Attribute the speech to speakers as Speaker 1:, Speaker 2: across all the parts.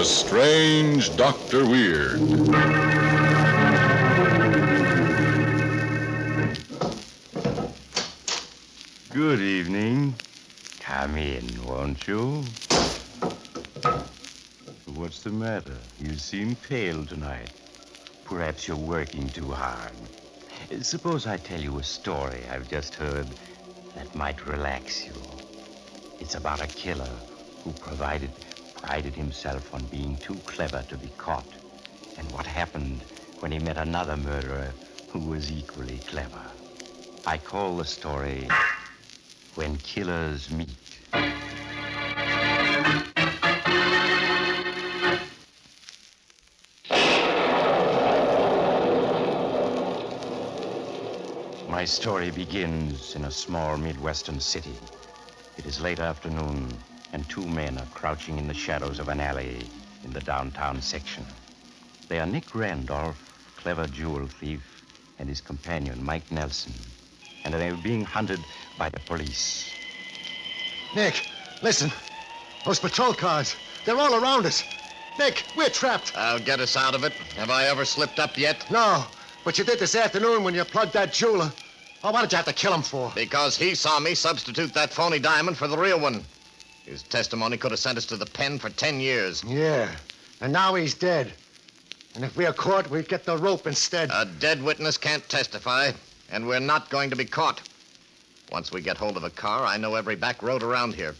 Speaker 1: The Strange Dr. Weird.
Speaker 2: Good evening. Come in, won't you? What's the matter? You seem pale tonight. Perhaps you're working too hard. Suppose I tell you a story I've just heard that might relax you. It's about a killer who prided himself on being too clever to be caught, and what happened when he met another murderer who was equally clever. I call the story When Killers Meet. My story begins in a small Midwestern city. It is late afternoon, and two men are crouching in the shadows of an alley in the downtown section. They are Nick Randolph, clever jewel thief, and his companion, Mike Nelson. And they are being hunted by the police.
Speaker 3: Nick, listen. Those patrol cars, they're all around us. Nick, we're trapped.
Speaker 4: I'll get us out of it. Have I ever slipped up yet?
Speaker 3: No, but you did this afternoon when you plugged that jeweler. Oh, what did you have to kill him for?
Speaker 4: Because he saw me substitute that phony diamond for the real one. His testimony could have sent us to the pen for 10 years.
Speaker 3: Yeah, and now he's dead. And if we are caught, we get the rope instead.
Speaker 4: A dead witness can't testify, and we're not going to be caught. Once we get hold of a car, I know every back road around here.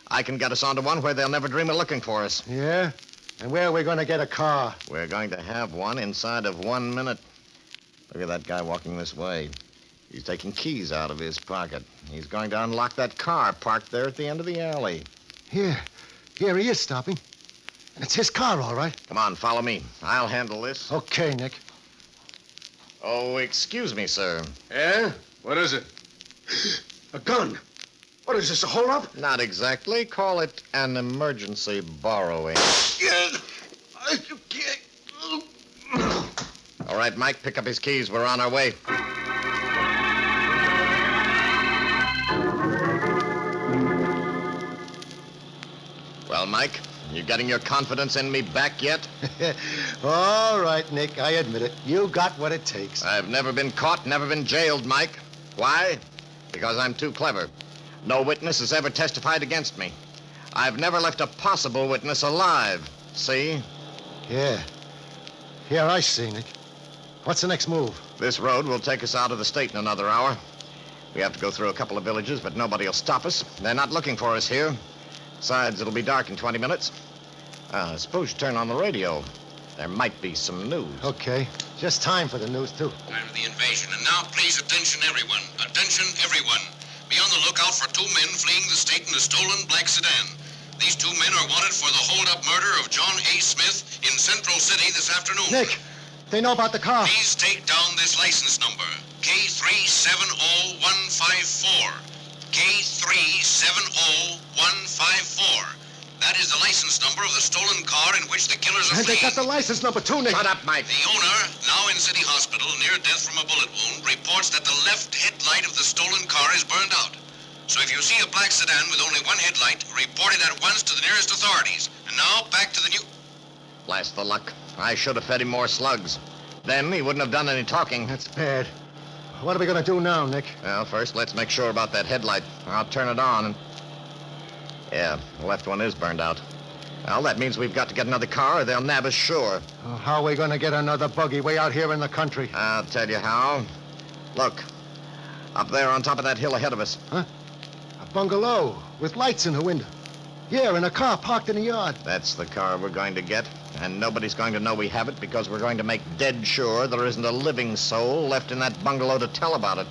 Speaker 4: I can get us onto one where they'll never dream of looking for us.
Speaker 3: Yeah? And where are we going to get a car?
Speaker 4: We're going to have one inside of 1 minute. Look at that guy walking this way. He's taking keys out of his pocket. He's going to unlock that car parked there at the end of the alley.
Speaker 3: Here he is stopping. And it's his car, all right.
Speaker 4: Come on, follow me. I'll handle this.
Speaker 3: Okay, Nick.
Speaker 4: Oh, excuse me, sir.
Speaker 5: Yeah? What is it? A gun. What is this, a hold-up?
Speaker 4: Not exactly. Call it an emergency borrowing. All right, Mike, pick up his keys. We're on our way. Well, Mike, you getting your confidence in me back yet?
Speaker 3: All right, Nick, I admit it. You got what it takes.
Speaker 4: I've never been caught, never been jailed, Mike. Why? Because I'm too clever. No witness has ever testified against me. I've never left a possible witness alive. See?
Speaker 3: Yeah, I see, Nick. What's the next move?
Speaker 4: This road will take us out of the state in another hour. We have to go through a couple of villages, but nobody will stop us. They're not looking for us here. Besides, it'll be dark in 20 minutes. Suppose you turn on the radio. There might be some news.
Speaker 3: Okay. Just time for the news, too.
Speaker 6: Time for the invasion. And now, please, attention, everyone. Attention, everyone. Be on the lookout for two men fleeing the state in a stolen black sedan. These two men are wanted for the hold-up murder of John A. Smith in Central City this afternoon.
Speaker 3: Nick, they know about the car.
Speaker 6: Please take down this license number, K370154. K370154. That is the license number of the stolen car in which the killers are
Speaker 3: And they
Speaker 6: fleeing.
Speaker 3: got the license number, too, Nick.
Speaker 4: Shut up, Mike.
Speaker 6: The owner, now in City Hospital, near death from a bullet wound, reports that the left headlight of the stolen car is burned out. So if you see a black sedan with only one headlight, report it at once to the nearest authorities. And now, back to the new...
Speaker 4: Blast the luck. I should have fed him more slugs. Then he wouldn't have done any talking.
Speaker 3: That's bad. What are we going to do now, Nick?
Speaker 4: Well, first, let's make sure about that headlight. I'll turn it on and... Yeah, the left one is burned out. Well, that means we've got to get another car or they'll nab us sure.
Speaker 3: Oh, how are we going to get another buggy way out here in the country?
Speaker 4: I'll tell you how. Look, up there on top of that hill ahead of us.
Speaker 3: Huh? A bungalow with lights in the window. Yeah, and a car parked in the yard.
Speaker 4: That's the car we're going to get, and nobody's going to know we have it because we're going to make dead sure there isn't a living soul left in that bungalow to tell about it.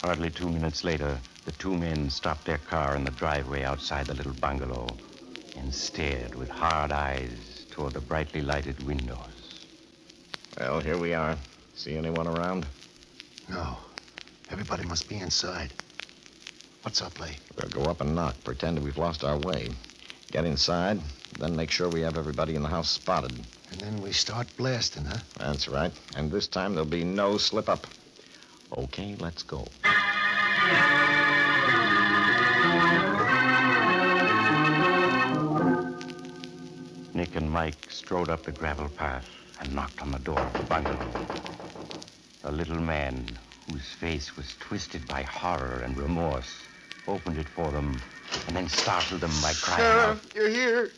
Speaker 2: Hardly 2 minutes later, the two men stopped their car in the driveway outside the little bungalow and stared with hard eyes toward the brightly lighted windows.
Speaker 4: Well, here we are. See anyone around?
Speaker 3: No. Everybody must be inside. What's our play?
Speaker 4: We'll go up and knock, pretend we've lost our way. Get inside, then make sure we have everybody in the house spotted.
Speaker 3: And then we start blasting, huh?
Speaker 4: That's right. And this time there'll be no slip-up. Okay, let's go.
Speaker 2: Nick and Mike strode up the gravel path and knocked on the door of the bungalow. A little man, whose face was twisted by horror and remorse, opened it for them and then startled them by crying out.
Speaker 5: Sheriff, you're here.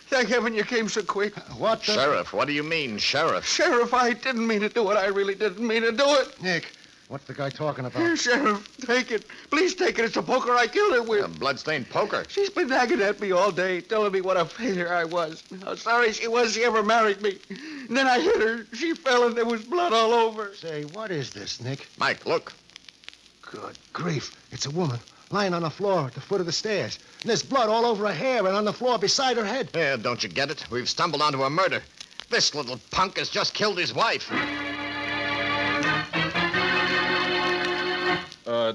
Speaker 5: Thank heaven you came so quick.
Speaker 3: What the...
Speaker 4: Sheriff, what do you mean, Sheriff?
Speaker 5: Sheriff, I didn't mean to do it. I really didn't mean to do it.
Speaker 3: Nick, what's the guy talking
Speaker 5: Here,
Speaker 3: about?
Speaker 5: Sheriff, take it. Please take it. It's a poker I killed her with.
Speaker 4: A bloodstained poker.
Speaker 5: She's been nagging at me all day, telling me what a failure I was. How sorry she was she ever married me. And then I hit her. She fell and there was blood all over.
Speaker 3: Say, what is this, Nick?
Speaker 4: Mike, look.
Speaker 3: Good grief. It's a woman lying on the floor at the foot of the stairs. And there's blood all over her hair and on the floor beside her head.
Speaker 4: Yeah, don't you get it? We've stumbled onto a murder. This little punk has just killed his wife.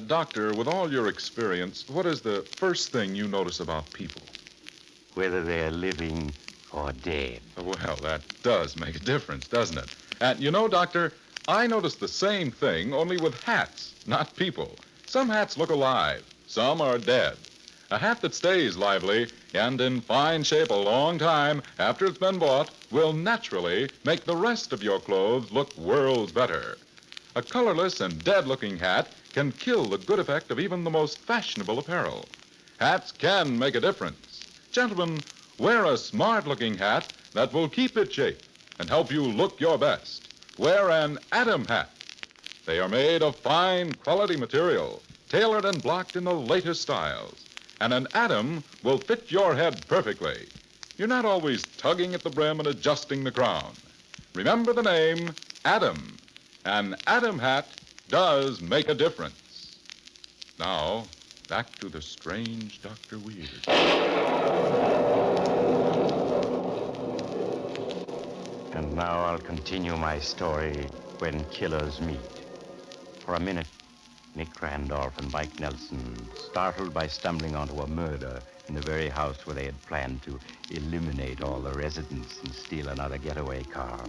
Speaker 1: Doctor, with all your experience, what is the first thing you notice about people?
Speaker 2: Whether they're living or dead.
Speaker 1: Well, that does make a difference, doesn't it? And you know, Doctor, I noticed the same thing, only with hats, not people. Some hats look alive. Some are dead. A hat that stays lively and in fine shape a long time after it's been bought will naturally make the rest of your clothes look worlds better. A colorless and dead-looking hat can kill the good effect of even the most fashionable apparel. Hats can make a difference. Gentlemen, wear a smart-looking hat that will keep its shape and help you look your best. Wear an Adam hat. They are made of fine, quality material, tailored and blocked in the latest styles. And an Adam will fit your head perfectly. You're not always tugging at the brim and adjusting the crown. Remember the name, Adam. An Adam hat does make a difference. Now, back to the strange Dr. Weird.
Speaker 2: And now I'll continue my story, When Killers Meet. For a minute, Nick Randolph and Mike Nelson, startled by stumbling onto a murder in the very house where they had planned to eliminate all the residents and steal another getaway car,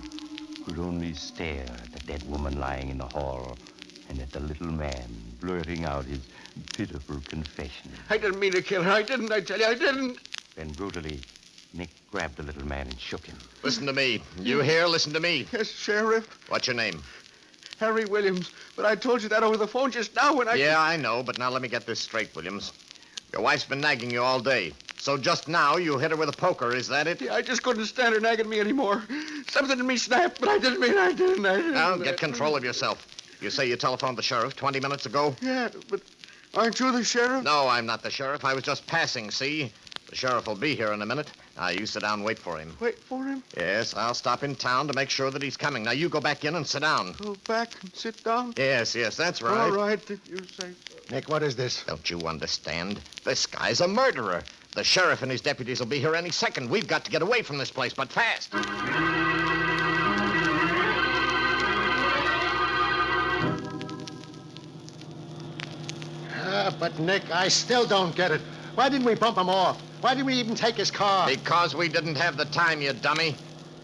Speaker 2: could only stare at the dead woman lying in the hall and at the little man blurting out his pitiful confession.
Speaker 5: I didn't mean to kill her. I didn't, I tell you, I didn't.
Speaker 2: Then brutally, Nick grabbed the little man and shook him.
Speaker 4: Listen to me. You hear? Listen to me.
Speaker 5: Yes, Sheriff.
Speaker 4: What's your name?
Speaker 5: Harry Williams. But I told you that over the phone just now when I...
Speaker 4: Yeah, I know, but now let me get this straight, Williams. Your wife's been nagging you all day. So just now you hit her with a poker, is that it?
Speaker 5: Yeah, I just couldn't stand her nagging me anymore. Something in me snapped, but I didn't.
Speaker 4: Now, get control of yourself. You say you telephoned the sheriff 20 minutes ago?
Speaker 5: Yeah, but aren't you the sheriff?
Speaker 4: No, I'm not the sheriff. I was just passing, see? The sheriff will be here in a minute. Now, you sit down and wait for him.
Speaker 5: Wait for him?
Speaker 4: Yes, I'll stop in town to make sure that he's coming. Now, you go back in and sit down.
Speaker 5: Go back and sit down?
Speaker 4: Yes, that's right.
Speaker 5: All right, if you say so.
Speaker 3: Nick, what is this?
Speaker 4: Don't you understand? This guy's a murderer. The sheriff and his deputies will be here any second. We've got to get away from this place, but fast.
Speaker 3: But Nick, I still don't get it. Why didn't we bump him off? Why didn't we even take his car?
Speaker 4: Because we didn't have the time, you dummy.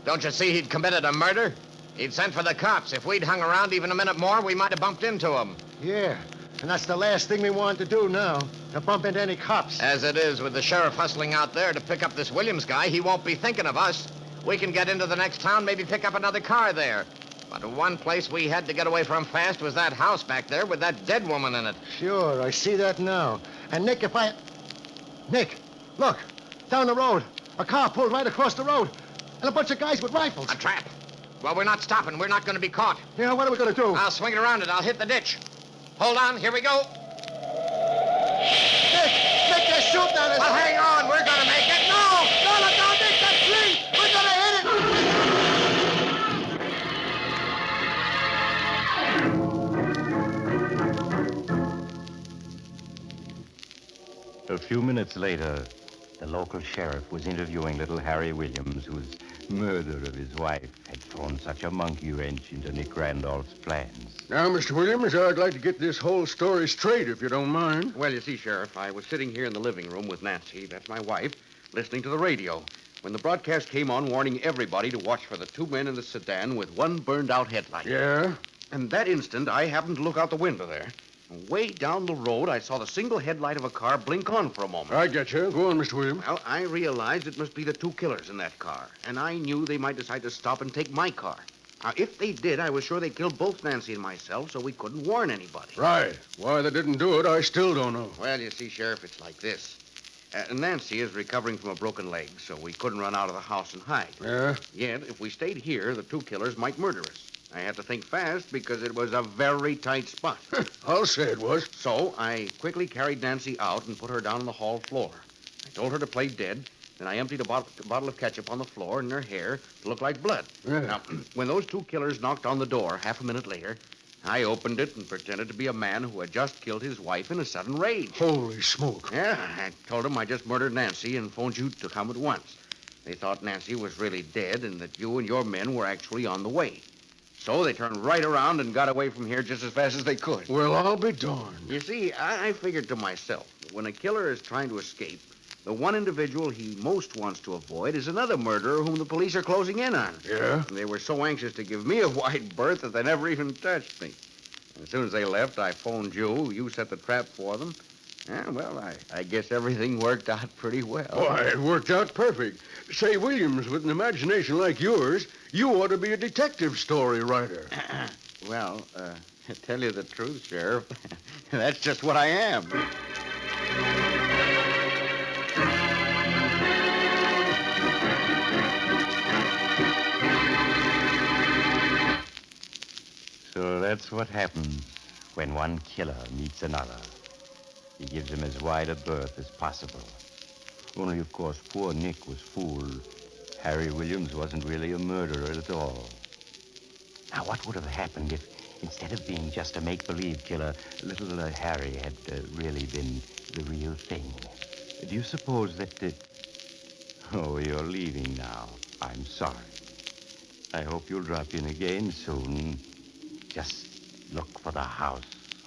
Speaker 4: Don't you see he'd committed a murder? He'd sent for the cops. If we'd hung around even a minute more, we might have bumped into him.
Speaker 3: Yeah, and that's the last thing we want to do now, to bump into any cops.
Speaker 4: As it is, with the sheriff hustling out there to pick up this Williams guy, he won't be thinking of us. We can get into the next town, maybe pick up another car there. But the one place we had to get away from fast was that house back there with that dead woman in it.
Speaker 3: Sure, I see that now. And Nick, Nick, look, down the road. A car pulled right across the road. And a bunch of guys with rifles.
Speaker 4: A trap. Well, we're not stopping. We're not going to be caught.
Speaker 3: Yeah, what are we going to do?
Speaker 4: I'll swing it around it. I'll hit the ditch. Hold on. Here we go.
Speaker 3: Nick, they're shooting at us.
Speaker 4: Well, hang on. We're going to make it. No, look down, Nick. That tree. We're going to hit it.
Speaker 2: A few minutes later, the local sheriff was interviewing little Harry Williams, whose murder of his wife had thrown such a monkey wrench into Nick Randolph's plans.
Speaker 5: Now, Mr. Williams, I'd like to get this whole story straight, if you don't mind.
Speaker 7: Well, you see, Sheriff, I was sitting here in the living room with Nancy, that's my wife, listening to the radio, when the broadcast came on warning everybody to watch for the two men in the sedan with one burned-out headlight.
Speaker 5: Yeah?
Speaker 7: And that instant, I happened to look out the window there. Way down the road, I saw the single headlight of a car blink on for a moment.
Speaker 5: I get you. Go on, Mr. Williams.
Speaker 7: Well, I realized it must be the two killers in that car, and I knew they might decide to stop and take my car. Now, if they did, I was sure they'd kill both Nancy and myself, so we couldn't warn anybody.
Speaker 5: Right. Why they didn't do it, I still don't know.
Speaker 7: Well, you see, Sheriff, it's like this. Nancy is recovering from a broken leg, so we couldn't run out of the house and hide.
Speaker 5: Yeah?
Speaker 7: Yet, if we stayed here, the two killers might murder us. I had to think fast because it was a very tight spot.
Speaker 5: I'll say it was.
Speaker 7: So I quickly carried Nancy out and put her down on the hall floor. I told her to play dead. Then I emptied a bottle of ketchup on the floor in her hair to look like blood.
Speaker 5: Yeah.
Speaker 7: Now, when those two killers knocked on the door half a minute later, I opened it and pretended to be a man who had just killed his wife in a sudden rage.
Speaker 5: Holy smoke.
Speaker 7: Yeah, I told them I just murdered Nancy and phoned you to come at once. They thought Nancy was really dead and that you and your men were actually on the way. So they turned right around and got away from here just as fast as they could.
Speaker 5: Well, I'll be darned.
Speaker 7: You see, I figured to myself, that when a killer is trying to escape, the one individual he most wants to avoid is another murderer whom the police are closing in on.
Speaker 5: Yeah?
Speaker 7: And they were so anxious to give me a wide berth that they never even touched me. As soon as they left, I phoned you. You set the trap for them. Yeah, well, I guess everything worked out pretty well.
Speaker 5: Why, it worked out perfect. Say, Williams, with an imagination like yours, you ought to be a detective story writer.
Speaker 7: Well, to tell you the truth, Sheriff, that's just what I am.
Speaker 2: So that's what happens when one killer meets another. He gives him as wide a berth as possible. Only, of course, poor Nick was fooled. Harry Williams wasn't really a murderer at all. Now, what would have happened if, instead of being just a make-believe killer, little Harry had really been the real thing? Do you suppose that... Oh, you're leaving now. I'm sorry. I hope you'll drop in again soon. Just look for the house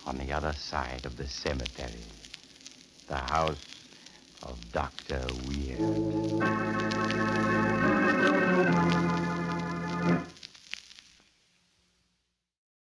Speaker 2: on the other side of the cemetery. The house of Dr. Weird.